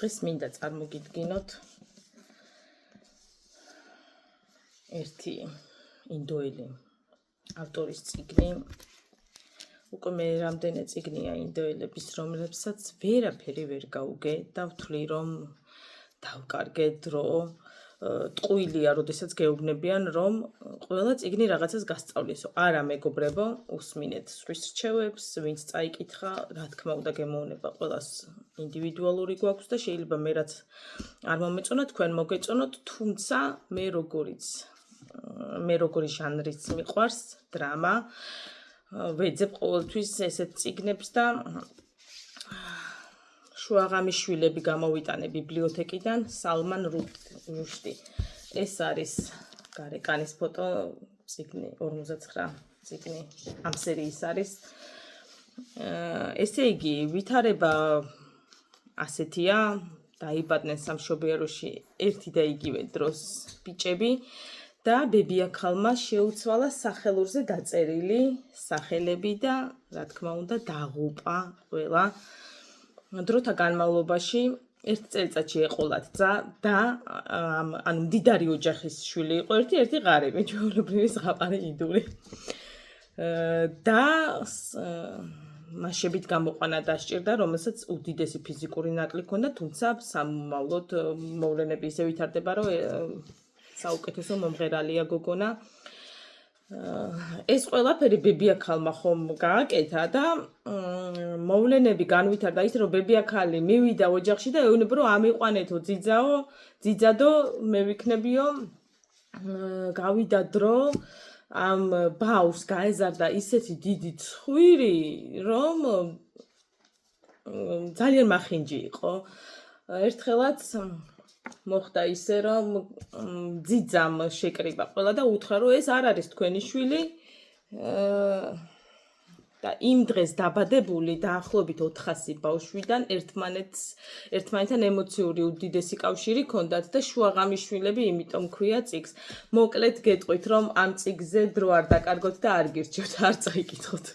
დღეს მინდა წარმოგიდგინოთ ერთი ინდოელი ავტორის წიგნი. უკვე მე რამდენი წიგნია ინდოელების, რომლებსაც ვერაფერი ვერ გაუგე და ვთვლი, რომ დავკარგე დრო, ტყუილია, როდესაც გეუბნებიან, რომ ყველა წიგნი რაღაცას გასწავლისო. არა, მეგობრებო, უსმინეთ სხვის რჩევებს, ვინც წაიკითხა, რა თქმა უნდა გემოვნება ყველას ინდივიდუალური გვაქვს და შეიძლება მე რაც არ მომეწონა, თქვენ მოგეწონოთ, თუმცა მე როგორი ჟანრიც მიყვარს, დრამა, ვეძებ ყოველთვის ესეთ წიგნებს და შუაღამიშვილები გამოვიტანე ბიბლიოთეკიდან სალმან რუშდი. ეს არის გარეკანის ფოტო, წიგნი 59 წიგნი ამ სერიის არის. ესე იგი, ვითარება ასეთია, დაიბადნენ სამშობიაროში ერთი და იგივე დროს ბიჭები და ბებიაქალმა შეუცვალა სახელურზე დაწერილი სახელები და რა თქმა უნდა დაღუპა ყველა. დროთა განმავლობაში ერთ წელიწადში ეყოლათ ძა და ანუ მდიდარი ოჯახის შვილი იყო ერთი ღარიბი, ჩვეულებრივი ზღაპარი ინდური. და მასშებით გამოყვანა დასჭირდა, რომელსაც უდიდესი ფიზიკური ნაკლი ჰქონდა, თუმცა სამომავლოდ მოვლენები ისე ვითარდება, რომ საუკეთესო მომღერალია გოგონა. ეს ყველაფერი ბებიაქალმა ხომ გააკეთა და მოვლენები განვითარდა ის, რომ ბებიაქალი მივიდა ოჯახში და ეუბნება, რომ ამიყვანეთო ძიძადო, მე ვიქნებიო, გავიდა დრო, ამ ბაუს გაეზარდა ისეთი დიდი ცხვირი, რომ ძალიან მახინჯი იყო. ერთხელაც მოხდა ისე, რომ ძიძამ შეკრიბა ყველა და უთხრა, რომ ეს არ არის თქვენი შვილი და იმ დღეს დაბადებული დაახლოებით 400 ბავშვიდან ერთმანეთთან ემოციური უდიდესი კავშირი ჰქონდათ და შუაღამიშვილები იმიტომ ქვია წიგნს. მოკლედ გეტყვით, რომ ამ წიგნზე დრო არ დაკარგოთ და არ გირჩევთ, არ წაიკითხოთ.